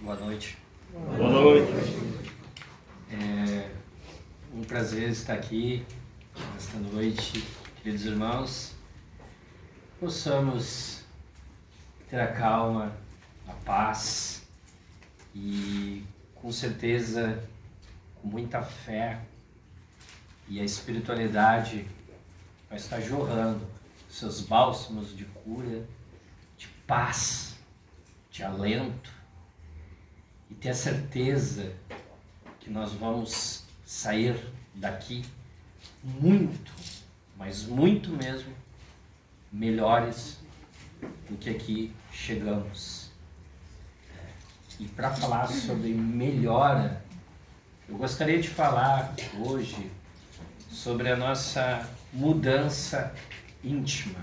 Boa noite. Boa noite. É um prazer estar aqui nesta noite, queridos irmãos. Possamos ter a calma, a paz e, com certeza, com muita fé e a espiritualidade vai estar jorrando seus bálsamos de cura, de paz, de alento, e ter a certeza que nós vamos sair daqui muito, mas muito mesmo, melhores do que aqui chegamos. E para falar sobre melhora, eu gostaria de falar hoje sobre a nossa mudança íntima,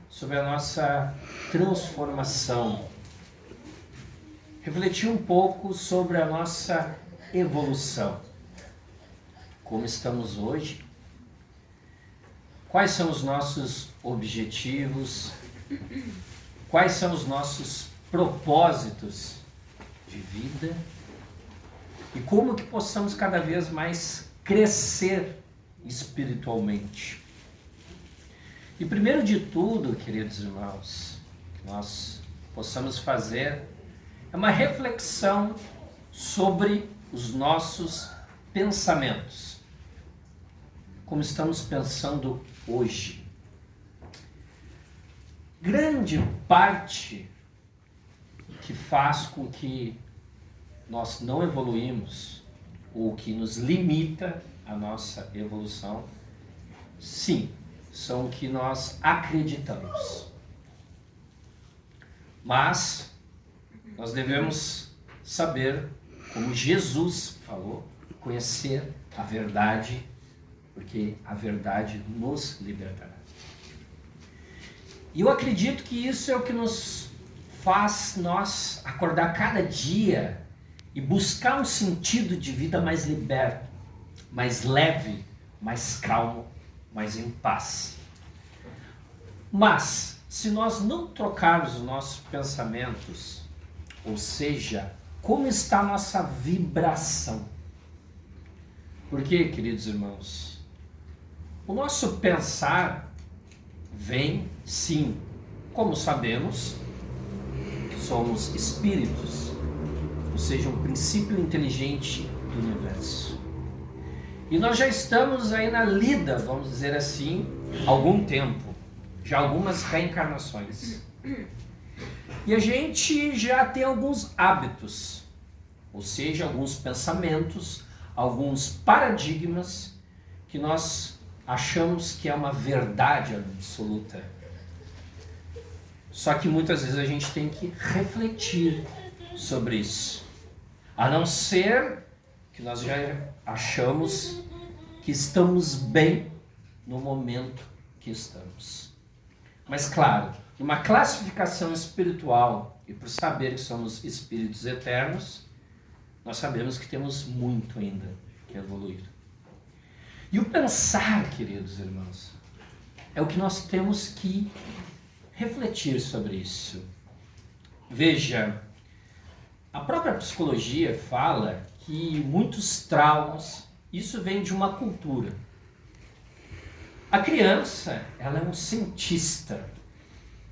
sobre a nossa transformação. Refletir um pouco sobre a nossa evolução. Como estamos hoje? Quais são os nossos objetivos? Quais são os nossos propósitos de vida? E como que possamos cada vez mais crescer espiritualmente? E primeiro de tudo, queridos irmãos, que nós possamos fazer é uma reflexão sobre os nossos pensamentos. Como estamos pensando hoje. Grande parte que faz com que nós não evoluímos, ou que nos limita a nossa evolução, sim, são o que nós acreditamos. Mas nós devemos saber, como Jesus falou, conhecer a verdade, porque a verdade nos libertará. E eu acredito que isso é o que nos faz nós acordar cada dia e buscar um sentido de vida mais liberto, mais leve, mais calmo, mais em paz. Mas, se nós não trocarmos os nossos pensamentos, ou seja, como está a nossa vibração? Porque, queridos irmãos, o nosso pensar vem, sim, como sabemos, somos espíritos, ou seja, um princípio inteligente do universo. E nós já estamos aí na lida, vamos dizer assim, há algum tempo, já algumas reencarnações. E a gente já tem alguns hábitos, ou seja, alguns pensamentos, alguns paradigmas que nós achamos que é uma verdade absoluta. Só que muitas vezes a gente tem que refletir sobre isso. A não ser que nós já achamos que estamos bem no momento que estamos. Mas claro, numa classificação espiritual e por saber que somos espíritos eternos, nós sabemos que temos muito ainda que evoluir. E o pensar, queridos irmãos, é o que nós temos que refletir sobre isso. Veja, a própria psicologia fala que muitos traumas, isso vem de uma cultura. A criança, ela é um cientista.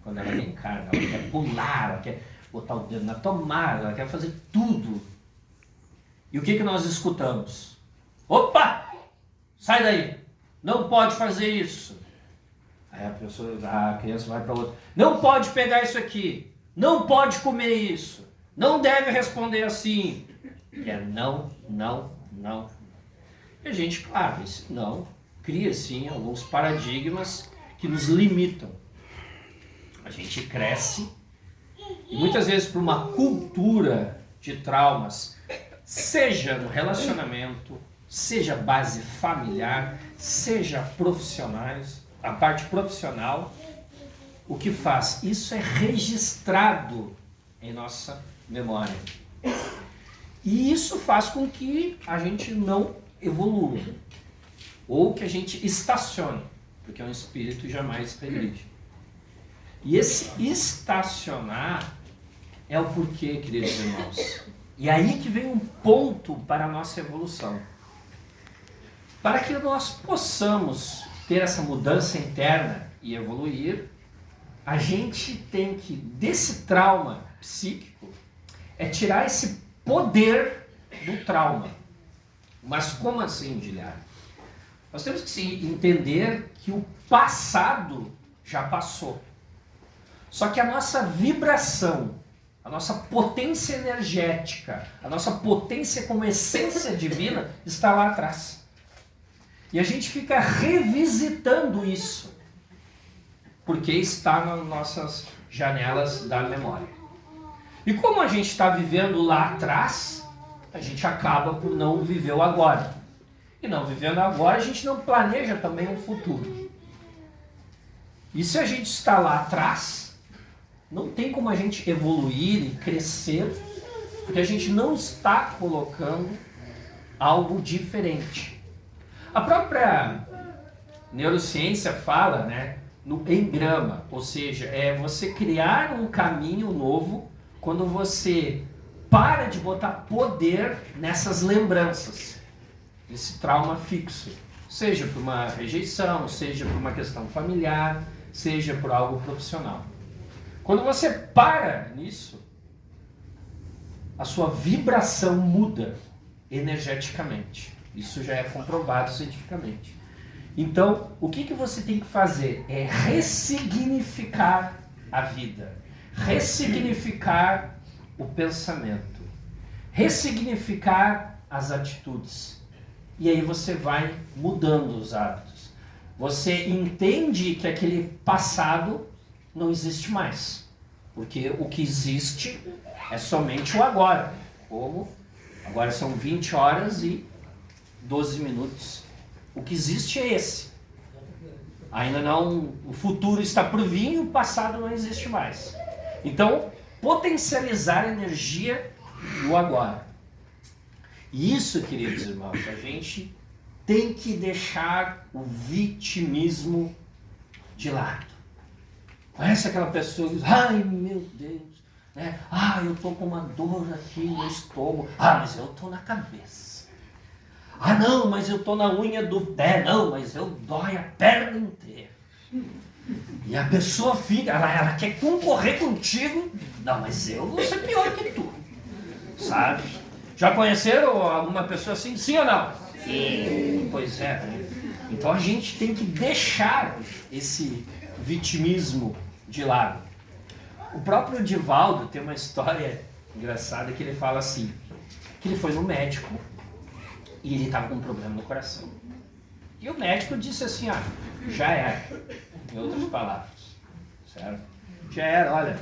Quando ela reencarna, ela quer pular, ela quer botar o dedo na tomada, ela quer fazer tudo. E o que nós escutamos? Opa! Sai daí! Não pode fazer isso! Aí a criança vai para outra. Não pode pegar isso aqui! Não pode comer isso! Não deve responder assim! E é não, não, não. E a gente, claro, esse não cria sim alguns paradigmas que nos limitam. A gente cresce e muitas vezes por uma cultura de traumas, seja no relacionamento, seja base familiar, seja profissionais, a parte profissional, o que faz? Isso é registrado em nossa memória. E isso faz com que a gente não evolua, ou que a gente estacione, porque um espírito jamais regride. E esse estacionar é o porquê, queridos irmãos. E aí que vem um ponto para a nossa evolução. Para que nós possamos ter essa mudança interna e evoluir, a gente tem que, desse trauma psíquico, tirar esse poder do trauma. Mas como assim, Guilherme? Nós temos que entender que o passado já passou. Só que a nossa vibração, a nossa potência energética, a nossa potência como essência divina está lá atrás. E a gente fica revisitando isso, porque está nas nossas janelas da memória. E como a gente está vivendo lá atrás, a gente acaba por não viver o agora. E não vivendo agora, a gente não planeja também um futuro. E se a gente está lá atrás, não tem como a gente evoluir e crescer, porque a gente não está colocando algo diferente. A própria neurociência fala, né, no engrama, ou seja, é você criar um caminho novo quando você para de botar poder nessas lembranças, esse trauma fixo, seja por uma rejeição, seja por uma questão familiar, seja por algo profissional. Quando você para nisso, a sua vibração muda energeticamente. Isso já é comprovado cientificamente. Então, o que você tem que fazer é ressignificar a vida, ressignificar o pensamento, ressignificar as atitudes. E aí você vai mudando os hábitos. Você entende que aquele passado não existe mais. Porque o que existe é somente o agora. Como? Agora são 20 horas e 12 minutos. O que existe é esse. Ainda não, o futuro está por vir e o passado não existe mais. Então, potencializar a energia do agora. E isso, queridos irmãos, a gente tem que deixar o vitimismo de lado. Conhece aquela pessoa que diz, ai meu Deus, né? Eu tô com uma dor aqui no estômago. Mas eu tô na cabeça. Não, mas eu tô na unha do pé. Não, mas eu dói a perna inteira. E a pessoa fica, ela quer concorrer contigo. Não, mas eu vou ser pior que tu. Sabe? Já conheceram alguma pessoa assim? Sim ou não? Sim. Pois é. Né? Então a gente tem que deixar esse vitimismo de lado. O próprio Divaldo tem uma história engraçada que ele fala assim, que ele foi no médico e ele estava com um problema no coração. E o médico disse assim, já era, em outras palavras, certo? Já era, olha.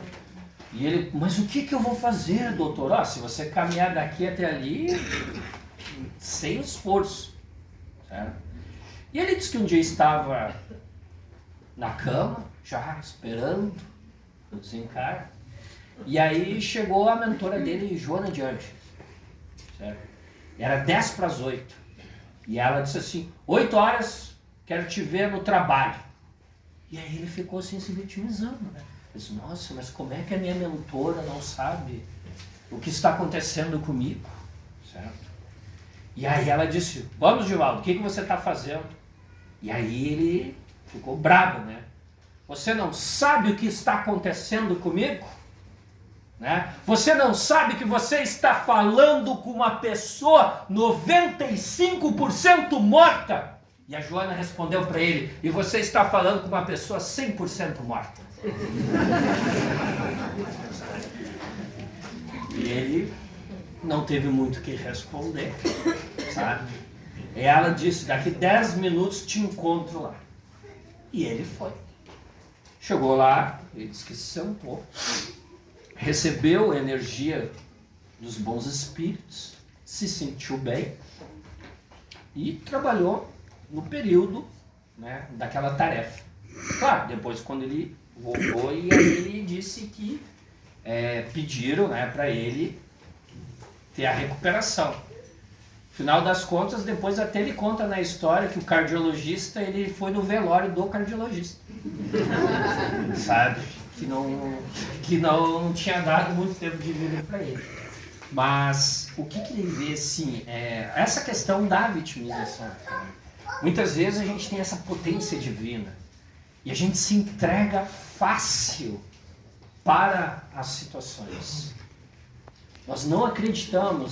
E ele, mas o que eu vou fazer, doutor? Se você caminhar daqui até ali, sem esforço, certo? E ele disse que um dia estava na cama, já esperando o desencargo. E aí chegou a mentora dele, Joana de Anjos. Certo? Era 10 para as 8. E ela disse assim, 8 horas, quero te ver no trabalho. E aí ele ficou assim se vitimizando, né? Ele disse, nossa, mas como é que a minha mentora não sabe o que está acontecendo comigo? Certo? E aí ela disse, vamos, Divaldo, o que você está fazendo? E aí ele ficou bravo, né? Você não sabe o que está acontecendo comigo? Né? Você não sabe que você está falando com uma pessoa 95% morta? E a Joana respondeu para ele, e você está falando com uma pessoa 100% morta. E ele não teve muito o que responder, sabe? E ela disse, daqui 10 minutos te encontro lá. E ele foi. Chegou lá, ele disse que se sentou, recebeu a energia dos bons espíritos, se sentiu bem e trabalhou no período, né, daquela tarefa. Claro, depois quando ele voltou, e aí ele disse que pediram, né, para ele ter a recuperação. Final das contas, depois até ele conta na história que o cardiologista, ele foi no velório do cardiologista. Sabe? que não tinha dado muito tempo de vida para ele. Mas o que ele vê, assim, é essa questão da vitimização. Muitas vezes a gente tem essa potência divina e a gente se entrega fácil para as situações. Nós não acreditamos.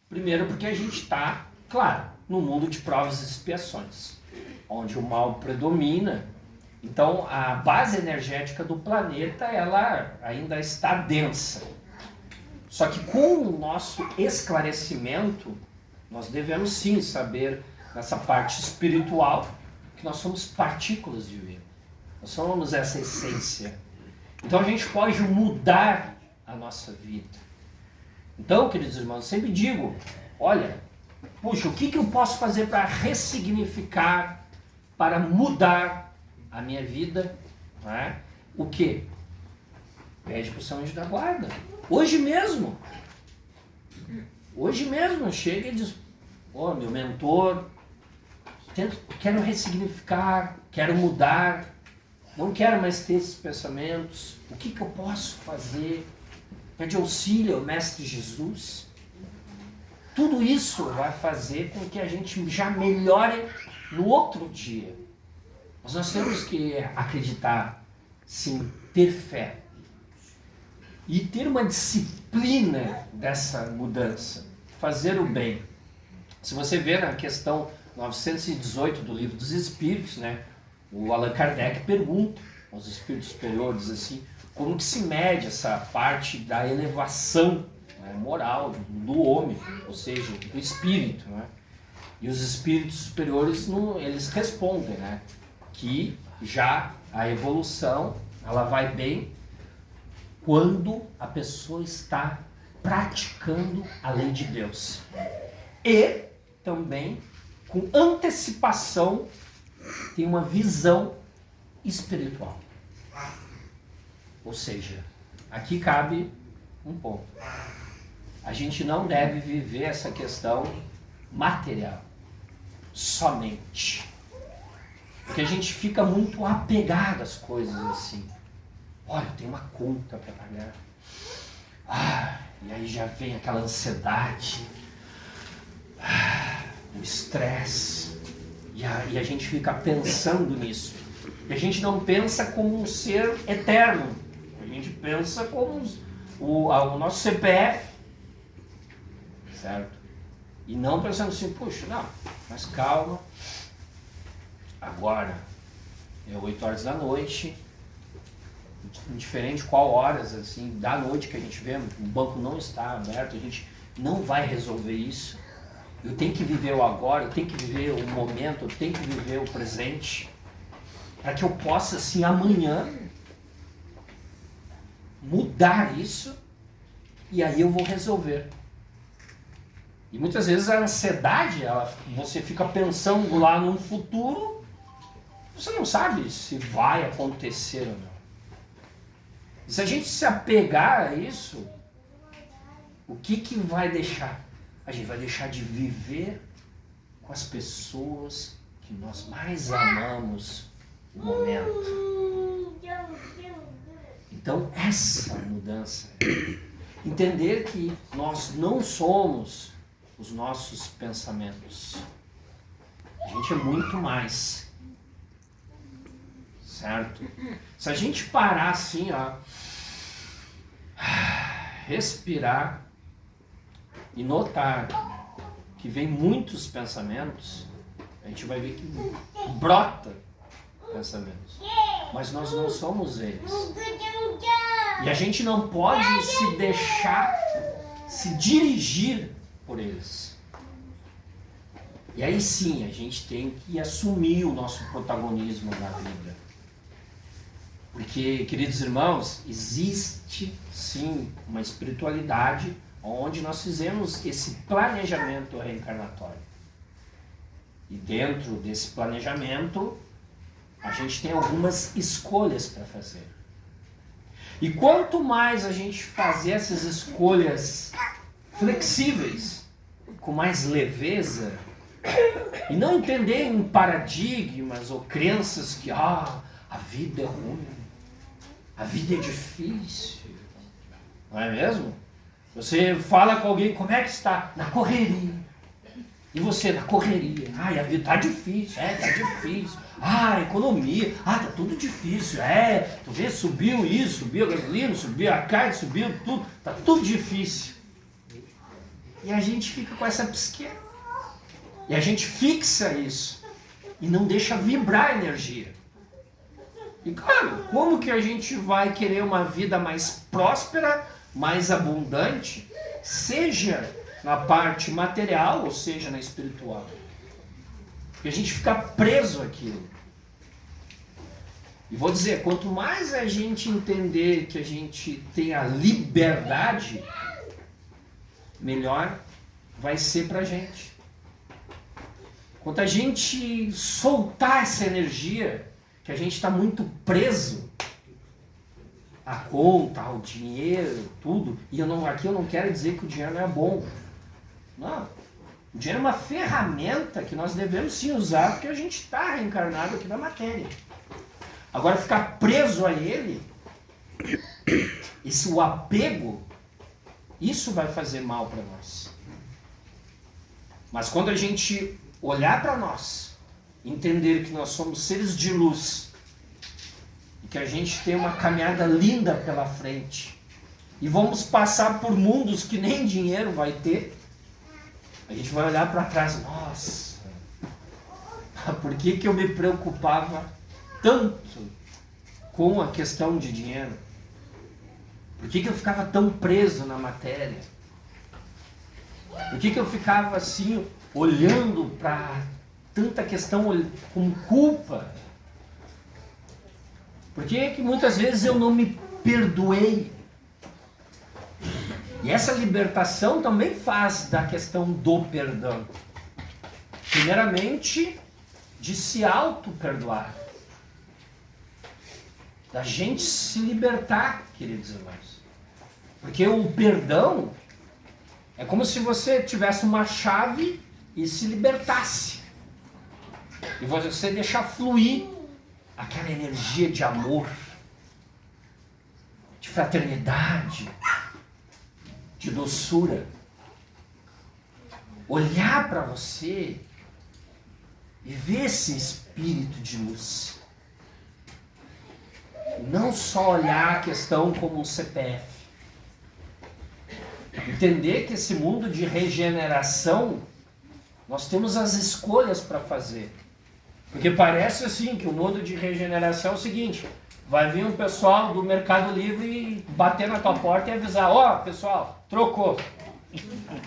Primeiro porque a gente está, claro, no mundo de provas e expiações, onde o mal predomina. Então a base energética do planeta ela ainda está densa. Só que com o nosso esclarecimento, nós devemos sim saber, nessa parte espiritual, que nós somos partículas de vida. Nós somos essa essência. Então a gente pode mudar a nossa vida. Então, queridos irmãos, eu sempre digo, olha, puxa, o que eu posso fazer para ressignificar, para mudar a minha vida? Não é? O quê? Pede para o seu anjo da guarda. Hoje mesmo chega e diz, meu mentor, quero ressignificar, quero mudar, não quero mais ter esses pensamentos, o que eu posso fazer? Pede auxílio ao Mestre Jesus. Tudo isso vai fazer com que a gente já melhore no outro dia. Mas nós temos que acreditar, sim, ter fé. E ter uma disciplina dessa mudança. Fazer o bem. Se você ver na questão 918 do Livro dos Espíritos, né, o Allan Kardec pergunta aos espíritos superiores assim, como que se mede essa parte da elevação, né, moral do homem, ou seja, do espírito. Né? E os espíritos superiores eles respondem, né, que já a evolução ela vai bem quando a pessoa está praticando a lei de Deus. E também, com antecipação, tem uma visão espiritual. Ou seja, aqui cabe um ponto. A gente não deve viver essa questão material somente. Porque a gente fica muito apegado às coisas assim. Olha, eu tenho uma conta para pagar. E aí já vem aquela ansiedade, o estresse. E a gente fica pensando nisso. E a gente não pensa como um ser eterno. A gente pensa como o nosso CPF. Certo? E não pensando assim, puxa, não, mas calma. Agora é 8 horas da noite. Indiferente qual horas assim, da noite que a gente vê, o banco não está aberto, a gente não vai resolver isso. Eu tenho que viver o agora, eu tenho que viver o momento, eu tenho que viver o presente, para que eu possa assim amanhã mudar isso e aí eu vou resolver. E muitas vezes a ansiedade, você fica pensando lá num futuro, você não sabe se vai acontecer ou não. E se a gente se apegar a isso, o que vai deixar? A gente vai deixar de viver com as pessoas que nós mais amamos no momento. Então, essa mudança, entender que nós não somos os nossos pensamentos. A gente é muito mais. Certo? Se a gente parar assim, respirar e notar que vem muitos pensamentos, a gente vai ver que brota pensamentos. Mas nós não somos eles. E a gente não pode se deixar se dirigir por eles. E aí sim, a gente tem que assumir o nosso protagonismo na vida. Porque, queridos irmãos, existe sim uma espiritualidade onde nós fizemos esse planejamento reencarnatório. E dentro desse planejamento, a gente tem algumas escolhas para fazer. E quanto mais a gente fazer essas escolhas flexíveis, com mais leveza, e não entender em paradigmas ou crenças que a vida é ruim, A vida é difícil, não é mesmo? Você fala com alguém, como é que está? Na correria. E você, na correria. Ai, a vida tá difícil, tá difícil. A economia, tá tudo difícil, tu vê, subiu isso, subiu a gasolina, subiu a carne, subiu tudo, tá tudo difícil. E a gente fica com essa psique. E a gente fixa isso. E não deixa vibrar a energia. E claro, como que a gente vai querer uma vida mais próspera, mais abundante, seja na parte material, ou seja, na espiritual? Porque a gente fica preso àquilo. E vou dizer, quanto mais a gente entender que a gente tem a liberdade, melhor vai ser pra gente. Quanto a gente soltar essa energia, que a gente está muito preso à conta, ao dinheiro, tudo. E aqui eu não quero dizer que o dinheiro não é bom. Não. O dinheiro é uma ferramenta que nós devemos sim usar, porque a gente está reencarnado aqui na matéria. Agora, ficar preso a ele, o apego, isso vai fazer mal para nós. Mas quando a gente olhar para nós, entender que nós somos seres de luz, e que a gente tem uma caminhada linda pela frente, e vamos passar por mundos que nem dinheiro vai ter, a gente vai olhar para trás, nossa, por que eu me preocupava tanto com a questão de dinheiro? Por que eu ficava tão preso na matéria? Por que eu ficava assim, olhando para tanta questão com culpa? Por que muitas vezes eu não me perdoei? E essa libertação também faz da questão do perdão. Primeiramente, de se auto-perdoar. Da gente se libertar, queridos irmãos. Porque o perdão é como se você tivesse uma chave e se libertasse. E você deixar fluir aquela energia de amor, de fraternidade, de doçura. Olhar para você e ver esse espírito de luz. Não só olhar a questão como um CPF. Entender que esse mundo de regeneração, nós temos as escolhas para fazer. Porque parece assim que o mundo de regeneração é o seguinte: vai vir um pessoal do Mercado Livre e bater na tua porta e avisar, pessoal, trocou.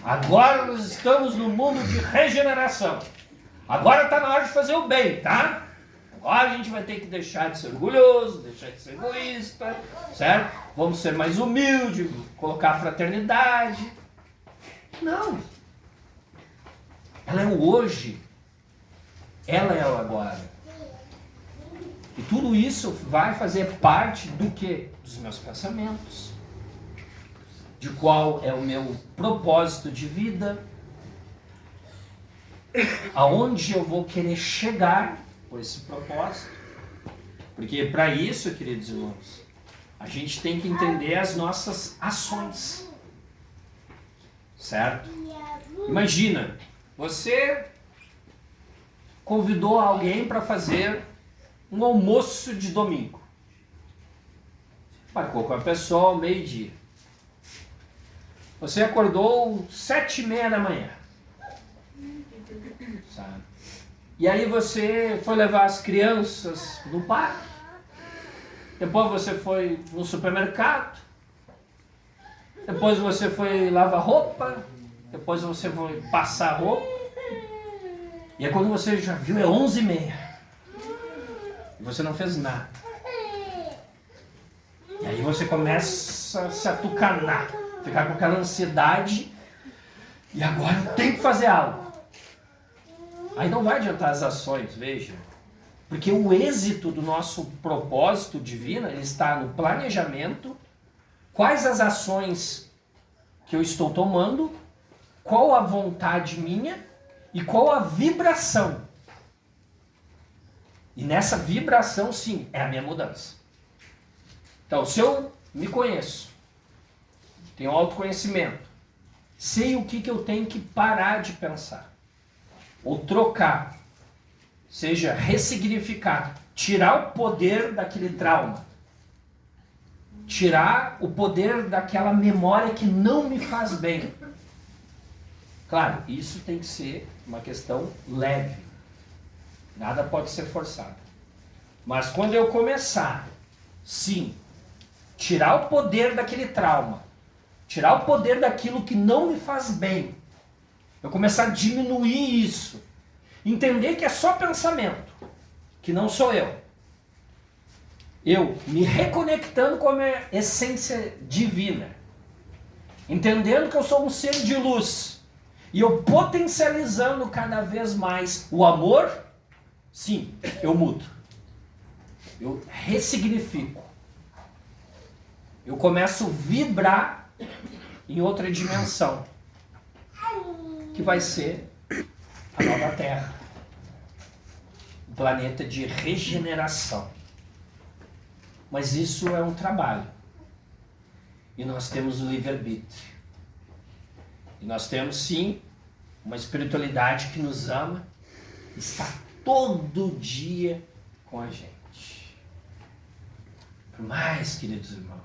Agora nós estamos no mundo de regeneração. Agora está na hora de fazer o bem, tá? Agora a gente vai ter que deixar de ser orgulhoso, deixar de ser egoísta, certo? Vamos ser mais humildes, colocar a fraternidade. Não. Ela é o hoje. Ela é o agora. E tudo isso vai fazer parte do quê? Dos meus pensamentos. De qual é o meu propósito de vida. Aonde eu vou querer chegar com esse propósito. Porque para isso, queridos irmãos, a gente tem que entender as nossas ações. Certo? Imagina, você convidou alguém para fazer um almoço de domingo. Marcou com a pessoa ao meio-dia. Você acordou 7h30 da manhã. Sabe? E aí você foi levar as crianças no parque. Depois você foi no supermercado. Depois você foi lavar roupa. Depois você foi passar roupa. E aí quando você já viu é 11h30. E você não fez nada. E aí você começa a se atucanar. Ficar com aquela ansiedade. E agora eu tenho que fazer algo. Aí não vai adiantar as ações, veja. Porque o êxito do nosso propósito divino, ele está no planejamento, quais as ações que eu estou tomando, qual a vontade minha e qual a vibração. E nessa vibração, sim, é a minha mudança. Então, se eu me conheço, tenho autoconhecimento, sei o que eu tenho que parar de pensar, ou trocar, seja ressignificar, tirar o poder daquele trauma, tirar o poder daquela memória que não me faz bem. Claro, isso tem que ser uma questão leve. Nada pode ser forçado. Mas quando eu começar, sim, tirar o poder daquele trauma, tirar o poder daquilo que não me faz bem, eu começar a diminuir isso, entender que é só pensamento, que não sou eu. Eu me reconectando com a minha essência divina, entendendo que eu sou um ser de luz, e eu potencializando cada vez mais o amor, sim, eu mudo. Eu ressignifico. Eu começo a vibrar em outra dimensão, que vai ser a nova Terra. Um planeta de regeneração. Mas isso é um trabalho. E nós temos o livre-arbítrio. E nós temos, sim, uma espiritualidade que nos ama, está todo dia com a gente. Por mais, queridos irmãos,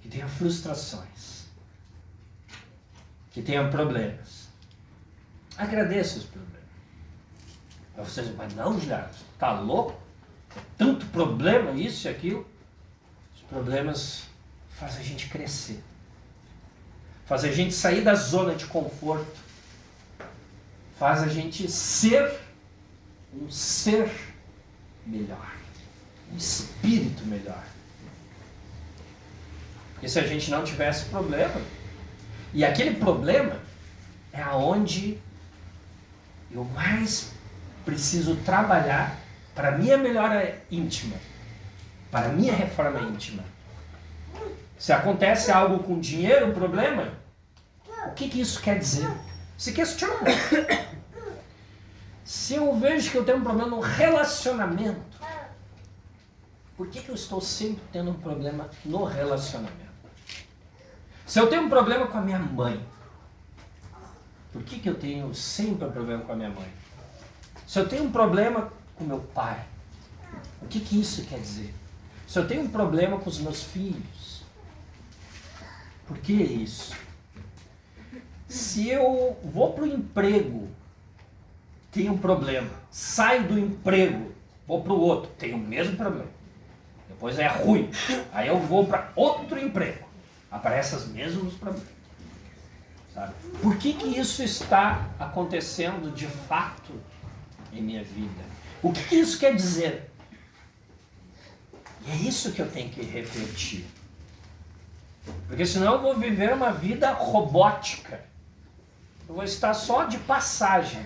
que tenha frustrações, que tenha problemas, agradeça os problemas. Aí vocês, mas não, Gerardo, tá louco? É tanto problema, isso e aquilo. Os problemas fazem a gente crescer. Faz a gente sair da zona de conforto. Faz a gente ser um ser melhor. Um espírito melhor. Porque se a gente não tivesse problema, e aquele problema é aonde eu mais preciso trabalhar para a minha melhora íntima, para a minha reforma íntima. Se acontece algo com dinheiro, um problema, o que isso quer dizer? Se questiona. Se eu vejo que eu tenho um problema no relacionamento, por que eu estou sempre tendo um problema no relacionamento? Se eu tenho um problema com a minha mãe, por que eu tenho sempre um problema com a minha mãe? Se eu tenho um problema com meu pai, o que isso quer dizer? Se eu tenho um problema com os meus filhos, por que isso? Se eu vou para o emprego, tenho um problema, saio do emprego, vou para o outro, tenho o mesmo problema. Depois é ruim, aí eu vou para outro emprego, aparecem os mesmos problemas. Sabe? Por que isso está acontecendo de fato em minha vida? O que isso quer dizer? E é isso que eu tenho que refletir. Porque senão eu vou viver uma vida robótica. Eu vou estar só de passagem.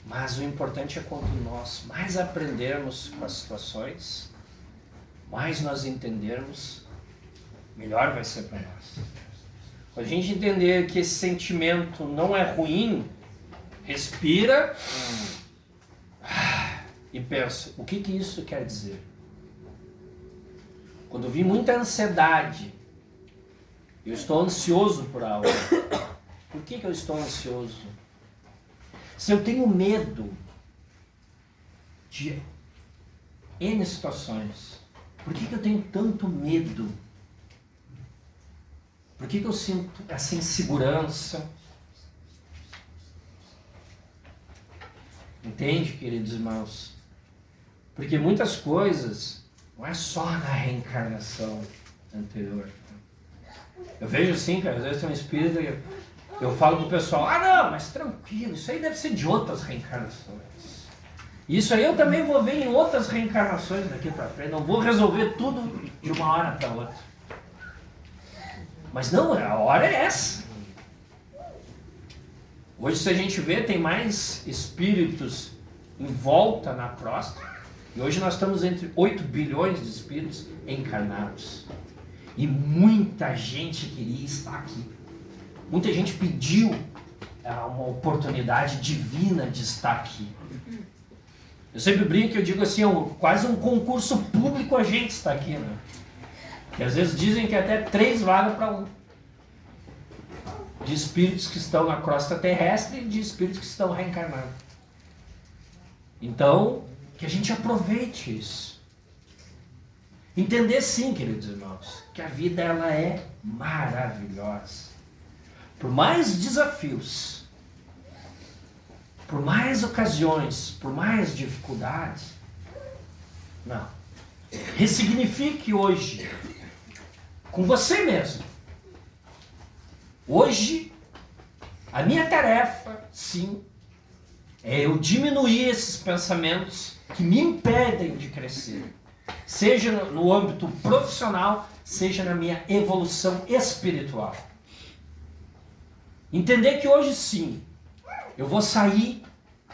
Mas o importante é quando nós mais aprendermos com as situações, mais nós entendermos, melhor vai ser para nós. Quando a gente entender que esse sentimento não é ruim, respira e pensa, o que isso quer dizer? Quando eu vi muita ansiedade, eu estou ansioso por algo. Por que eu estou ansioso? Se eu tenho medo de N situações, por que eu tenho tanto medo? Por que eu sinto essa insegurança? Entende, queridos irmãos? Porque muitas coisas não é só na reencarnação anterior. Eu vejo assim, que às vezes tem um espírito e eu falo pro pessoal, não, mas tranquilo, isso aí deve ser de outras reencarnações. Isso aí eu também vou ver em outras reencarnações daqui para frente, não vou resolver tudo de uma hora para outra. Mas não, a hora é essa. Hoje, se a gente vê, tem mais espíritos em volta na próstata. E hoje nós estamos entre 8 bilhões de espíritos encarnados. E muita gente queria estar aqui. Muita gente pediu uma oportunidade divina de estar aqui. Eu sempre brinco, eu digo assim, quase um concurso público a gente está aqui, né? Que às vezes dizem que até 3 vagas para 1. De espíritos que estão na crosta terrestre e de espíritos que estão reencarnados. Então, que a gente aproveite isso. Entender sim, queridos irmãos, que a vida ela é maravilhosa. Por mais desafios, por mais ocasiões, por mais dificuldades, não. Ressignifique hoje, com você mesmo. Hoje, a minha tarefa, sim, é eu diminuir esses pensamentos que me impedem de crescer. Seja no âmbito profissional, seja na minha evolução espiritual. Entender que hoje sim, eu vou sair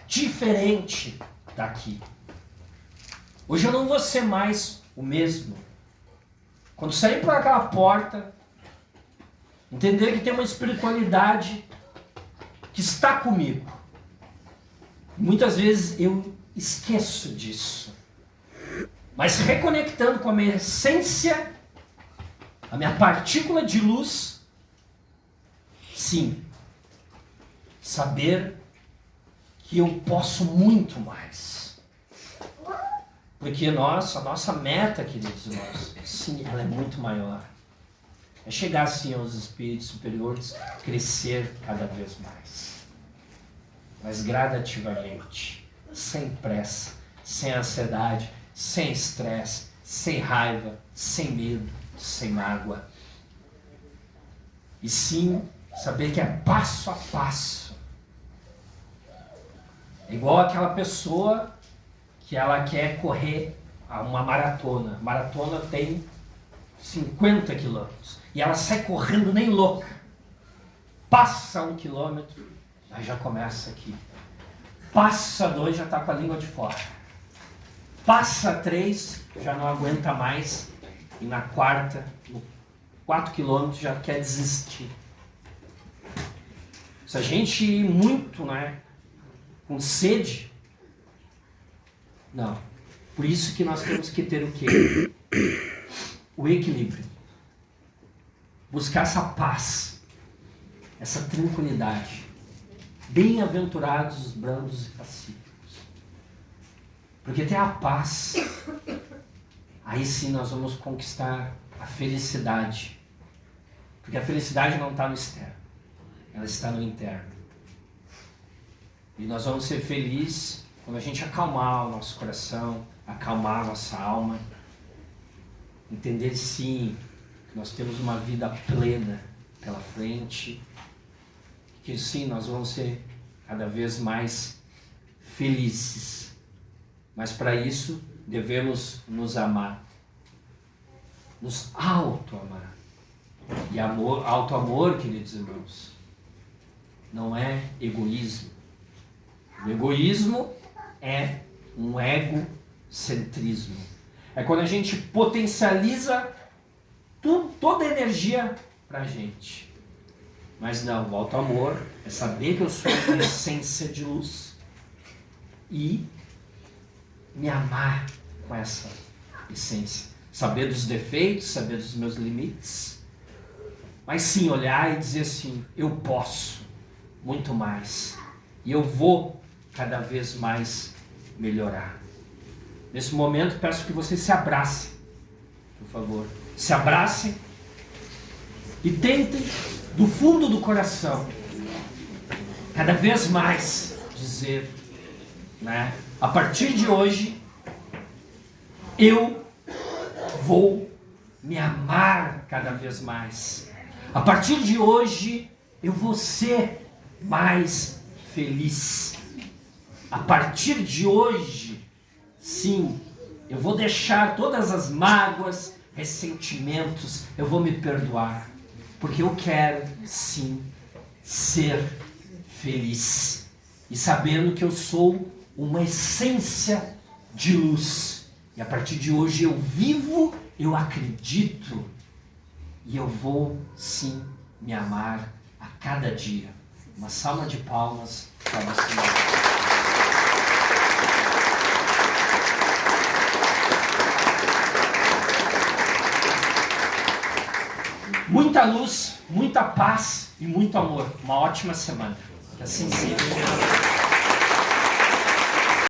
diferente daqui. Hoje eu não vou ser mais o mesmo. Quando sair por aquela porta, entender que tem uma espiritualidade que está comigo. Muitas vezes eu esqueço disso. Mas reconectando com a minha essência, a minha partícula de luz, sim, saber que eu posso muito mais. Porque a nossa meta, queridos irmãos, sim, ela é muito maior. É chegar sim aos espíritos superiores, crescer cada vez mais. Mas gradativamente, sem pressa, sem ansiedade, sem estresse, sem raiva, sem medo, sem mágoa. E sim, saber que é passo a passo. É igual aquela pessoa que ela quer correr uma maratona. Maratona tem 50 quilômetros. E ela sai correndo nem louca. Passa 1 quilômetro, aí já começa aqui. Passa 2, já está com a língua de fora. Passa 3, já não aguenta mais. E na quarta, no 4 quilômetros, já quer desistir. Se a gente ir muito, com sede, não. Por isso que nós temos que ter o quê? O equilíbrio. Buscar essa paz, essa tranquilidade. Bem-aventurados os brandos e pacíficos. Porque tem a paz, aí sim nós vamos conquistar a felicidade. Porque a felicidade não está no externo, ela está no interno. E nós vamos ser felizes quando a gente acalmar o nosso coração, acalmar a nossa alma. Entender sim que nós temos uma vida plena pela frente. Que sim, nós vamos ser cada vez mais felizes. Mas para isso, devemos nos amar. Nos auto-amar. E auto-amor, queridos irmãos, não é egoísmo. O egoísmo é um egocentrismo. É quando a gente potencializa toda a energia para a gente. Mas não, o auto-amor é saber que eu sou uma essência de luz e me amar com essa essência. Saber dos defeitos, saber dos meus limites. Mas sim, olhar e dizer assim, eu posso muito mais. E eu vou cada vez mais melhorar. Nesse momento, peço que vocês se abracem, por favor. Se abracem e tentem, do fundo do coração, cada vez mais dizer, a partir de hoje, eu vou me amar cada vez mais. A partir de hoje, eu vou ser mais feliz. A partir de hoje, sim, eu vou deixar todas as mágoas, ressentimentos, eu vou me perdoar. Porque eu quero, sim, ser feliz. E sabendo que eu sou uma essência de luz. E a partir de hoje eu vivo, eu acredito. E eu vou, sim, me amar a cada dia. Uma salva de palmas para você. muita luz, muita paz e muito amor. Uma ótima semana. Que assim seja.